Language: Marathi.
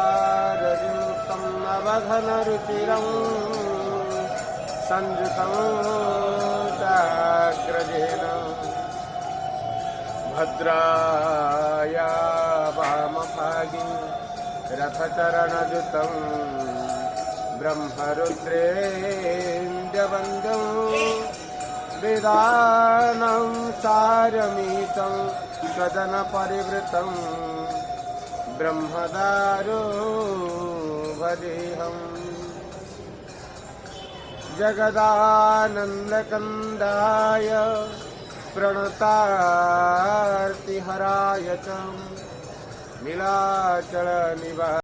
अलङ्कारयुक्तं नवघनरुचिरं संयुतं चाग्रजेन भद्राया वामभागे रथचरणयुतं ब्रह्मरुद्रेन्द्रवन्द्यं वेदानां सारमीतं सदनपरिवृतं ब्रह्मदारो भजेऽहम् जगदानन्दकन्दाय प्रणतार्तिहराय च नीलाचलनिवासाय